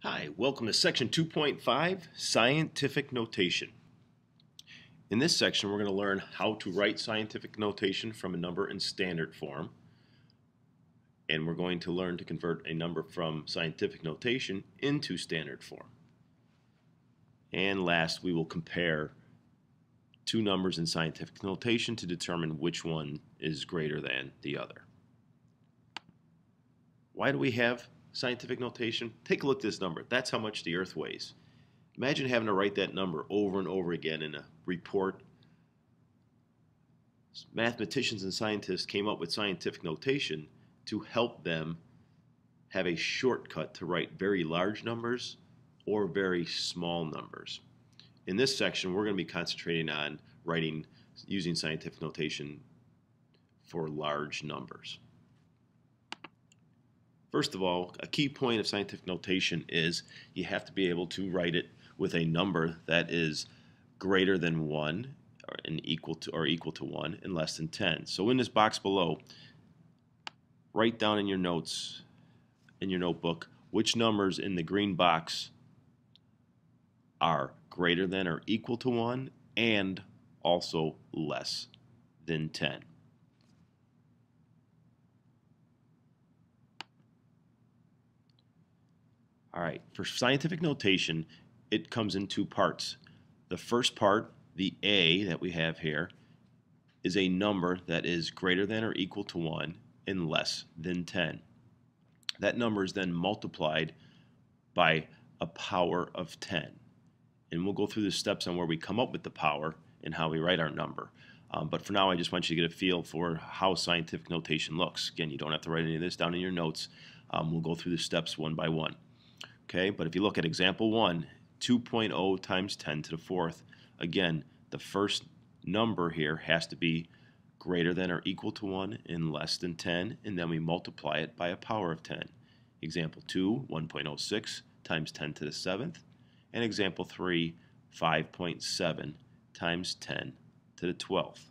Hi, welcome to section 2.5, Scientific Notation. In this section, we're going to learn how to write scientific notation from a number in standard form. And we're going to learn to convert a number from scientific notation into standard form. And last, we will compare two numbers in scientific notation to determine which one is greater than the other. Why do we have scientific notation? Take a look at this number. That's how much the Earth weighs. Imagine having to write that number over and over again in a report. Mathematicians and scientists came up with scientific notation to help them have a shortcut to write very large numbers or very small numbers. In this section, we're going to be concentrating on writing using scientific notation for large numbers. First of all, a key point of scientific notation is you have to be able to write it with a number that is greater than 1 and equal to 1 and less than 10. So in this box below, write down in your notes, in your notebook, which numbers in the green box are greater than or equal to 1 and also less than 10. All right, for scientific notation, it comes in two parts. The first part, the A that we have here, is a number that is greater than or equal to 1 and less than 10. That number is then multiplied by a power of 10. And we'll go through the steps on where we come up with the power and how we write our number. But for now, I just want you to get a feel for how scientific notation looks. Again, you don't have to write any of this down in your notes. We'll go through the steps one by one. Okay, but if you look at example 1, 2.0 times 10 to the fourth, again, the first number here has to be greater than or equal to 1 and less than 10, and then we multiply it by a power of 10. Example 2, 1.06 times 10 to the seventh, and example 3, 5.7 times 10 to the 12th.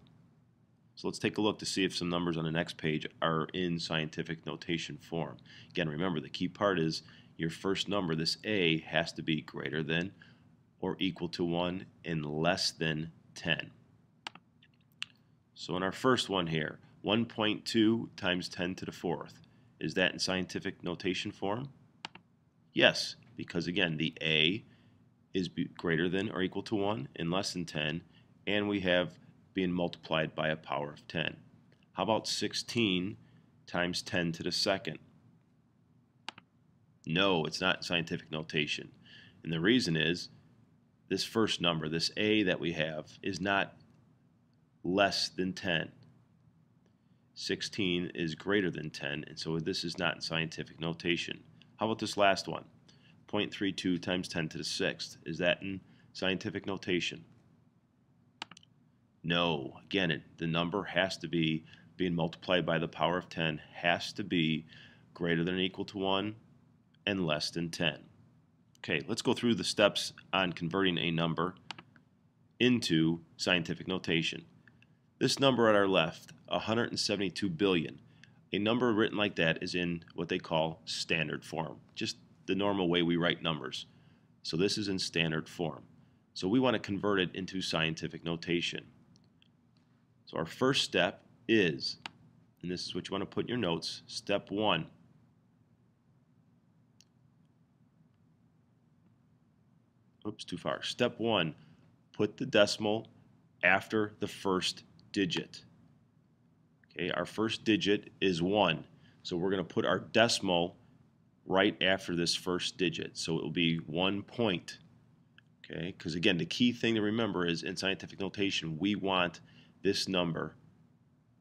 So let's take a look to see if some numbers on the next page are in scientific notation form. Again, remember, the key part is your first number, this A, has to be greater than or equal to 1 and less than 10. So in our first one here, 1.2 times 10 to the fourth, is that in scientific notation form? Yes, because again, the A is greater than or equal to 1 and less than 10, and we have being multiplied by a power of 10. How about 16 times 10 to the second? No, it's not scientific notation. And the reason is this first number, this A that we have, is not less than 10. 16 is greater than 10, and so this is not in scientific notation. How about this last one? 0.32 times 10 to the sixth. Is that in scientific notation? No. Again, the number has to be being multiplied by the power of 10, has to be greater than or equal to 1 and less than 10. Okay, let's go through the steps on converting a number into scientific notation. This number at our left, 172 billion, a number written like that is in what they call standard form, just the normal way we write numbers. So this is in standard form. So we want to convert it into scientific notation. So our first step is, and this is what you want to put in your notes, step 1. Oops, too far. Step 1, put the decimal after the first digit. Okay, our first digit is 1. So we're going to put our decimal right after this first digit. So it will be 1 point. Okay, because again, the key thing to remember is in scientific notation, we want this number,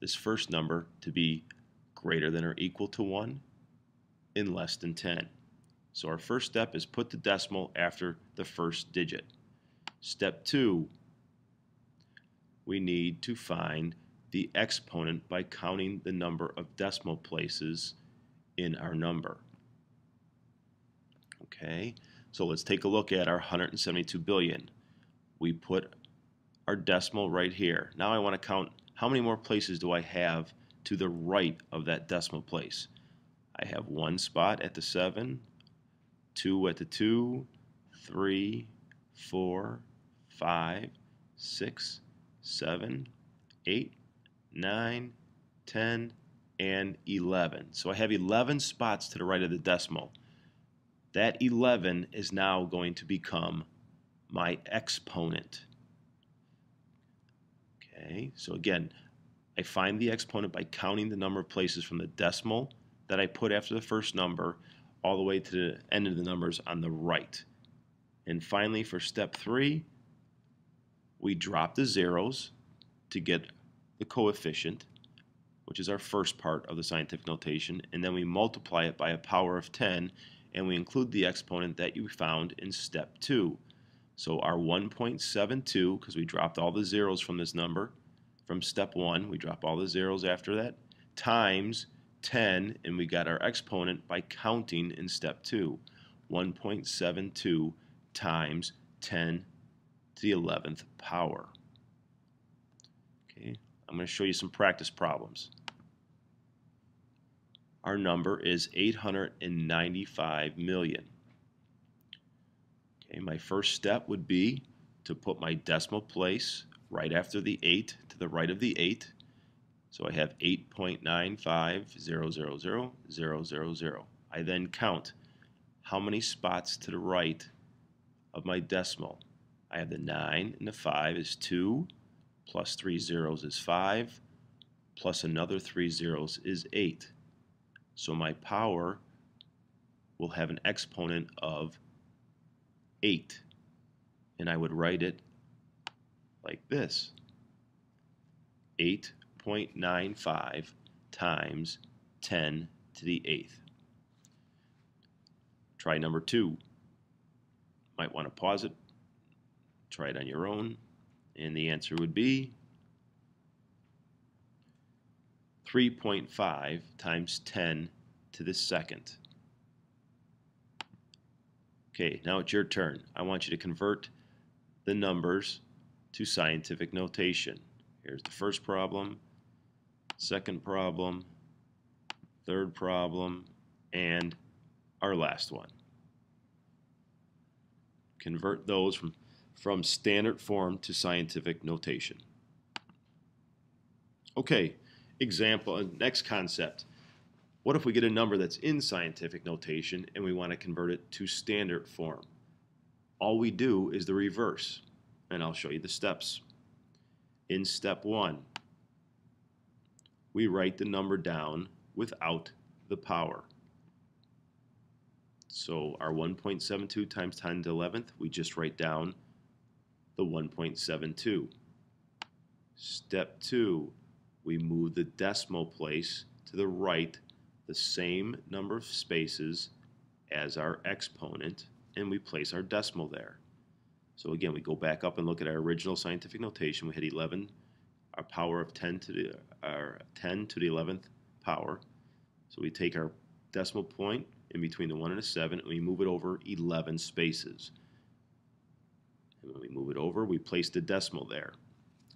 this first number, to be greater than or equal to 1 and less than 10. So our first step is put the decimal after the first digit. Step 2, we need to find the exponent by counting the number of decimal places in our number. Okay, so let's take a look at our 172 billion. We put our decimal right here. Now I want to count how many more places do I have to the right of that decimal place. I have one spot at the 7, 2 at the 2, 3, 4, 5, 6, 7, 8, 9, 10, and 11. So I have 11 spots to the right of the decimal. That 11 is now going to become my exponent. Okay, so again, I find the exponent by counting the number of places from the decimal that I put after the first number all the way to the end of the numbers on the right. And finally, for step 3, we drop the zeros to get the coefficient, which is our first part of the scientific notation, and then we multiply it by a power of 10, and we include the exponent that you found in step 2. So our 1.72, because we dropped all the zeros from this number, from step 1, we drop all the zeros after that, times 10, and we got our exponent by counting in step 2. 1.72 times 10 to the 11th power. Okay, I'm going to show you some practice problems. Our number is 895 million. Okay, my first step would be to put my decimal place right after the 8 to the right of the 8. So I have 8.9500000. I then count how many spots to the right of my decimal. I have the 9 and the 5 is 2, plus 3 zeros is 5, plus another 3 zeros is 8. So my power will have an exponent of 8. And I would write it like this. 8.95 times 10 to the 8th. Try number 2. Might want to pause it. Try it on your own. And the answer would be 3.5 times 10 to the 2nd. Okay, now it's your turn. I want you to convert the numbers to scientific notation. Here's the first problem, second problem, third problem, and our last one. Convert those from standard form to scientific notation. Okay, example, next concept. What if we get a number that's in scientific notation and we want to convert it to standard form? All we do is the reverse, and I'll show you the steps. In step 1, we write the number down without the power. So our 1.72 times 10 to the 11th, we just write down the 1.72. Step 2, we move the decimal place to the right the same number of spaces as our exponent, and we place our decimal there. So again, we go back up and look at our original scientific notation. We had 11, our power of 10 to the 11th power. So we take our decimal point in between the 1 and the 7, and we move it over 11 spaces. And when we move it over, we place the decimal there.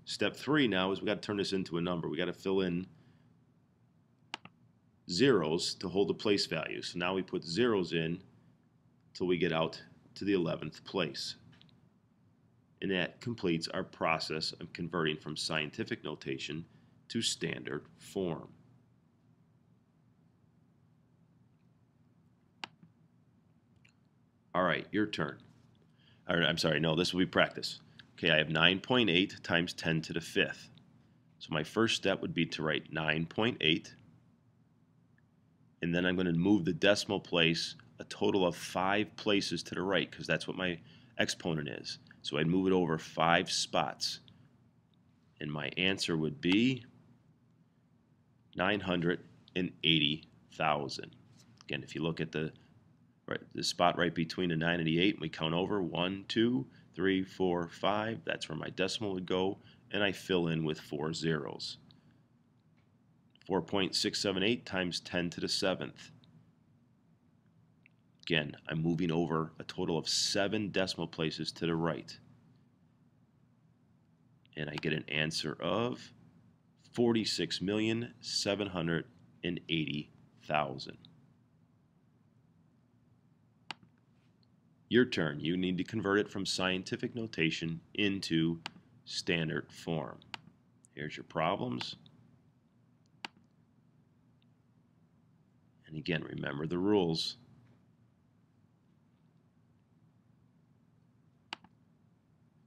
Step 3 now is we got to turn this into a number. We got to fill in zeros to hold the place value. So now we put zeros in till we get out to the 11th place. And that completes our process of converting from scientific notation to standard form. All right, your turn. I'm sorry, no, this will be practice. Okay, I have 9.8 times 10 to the 5th. So my first step would be to write 9.8, and then I'm going to move the decimal place a total of 5 places to the right, because that's what my exponent is. So I'd move it over 5 spots. And my answer would be 980,000. Again, if you look at the spot right between the 9 and the 8, and we count over 1, 2, 3, 4, 5, that's where my decimal would go, and I fill in with 4 zeros. 4.678 times 10 to the 7th. Again, I'm moving over a total of 7 decimal places to the right. And I get an answer of 46,780,000. Your turn. You need to convert it from scientific notation into standard form. Here's your problems. And again, remember the rules.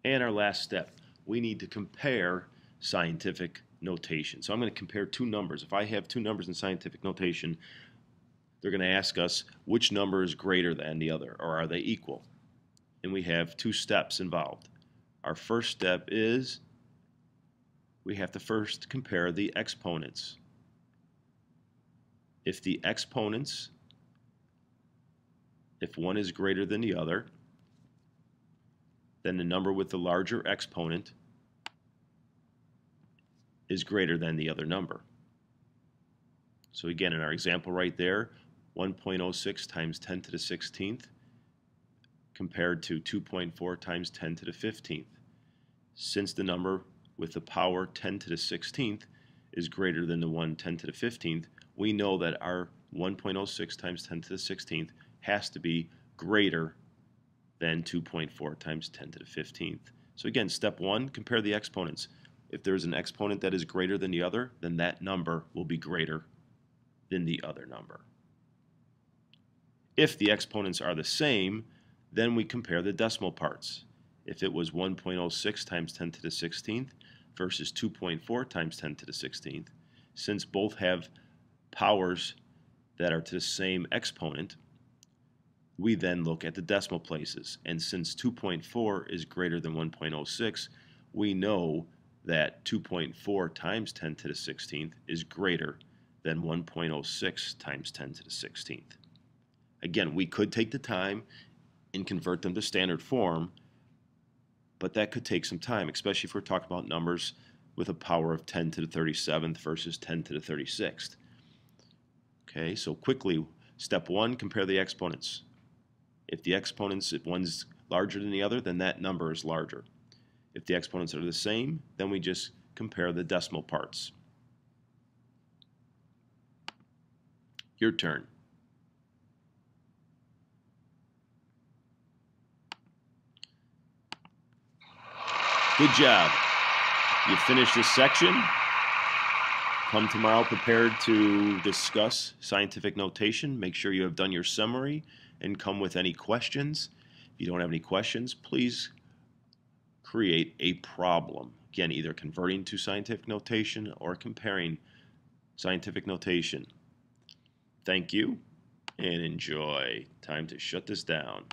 And our last step, we need to compare scientific notation. So I'm going to compare two numbers. If I have two numbers in scientific notation, they're going to ask us which number is greater than the other, or are they equal? And we have two steps involved. Our first step is we have to first compare the exponents. If the exponents, if one is greater than the other, then the number with the larger exponent is greater than the other number. So again, in our example right there, 1.06 times 10 to the 16th compared to 2.4 times 10 to the 15th. Since the number with the power 10 to the 16th is greater than the one 10 to the 15th, we know that our 1.06 times 10 to the 16th has to be greater than 2.4 times 10 to the 15th. So again, step one, compare the exponents. If there's an exponent that is greater than the other, then that number will be greater than the other number. If the exponents are the same, then we compare the decimal parts. If it was 1.06 times 10 to the 16th versus 2.4 times 10 to the 16th, since both have powers that are to the same exponent, we then look at the decimal places. And since 2.4 is greater than 1.06, we know that 2.4 times 10 to the 16th is greater than 1.06 times 10 to the 16th. Again, we could take the time and convert them to standard form, but that could take some time, especially if we're talking about numbers with a power of 10 to the 37th versus 10 to the 36th. Okay, so quickly, step one, compare the exponents. If the exponents, if one's larger than the other, then that number is larger. If the exponents are the same, then we just compare the decimal parts. Your turn. Good job. You finished this section. Come tomorrow prepared to discuss scientific notation. Make sure you have done your summary and come with any questions. If you don't have any questions, please create a problem. Again, either converting to scientific notation or comparing scientific notation. Thank you and enjoy. Time to shut this down.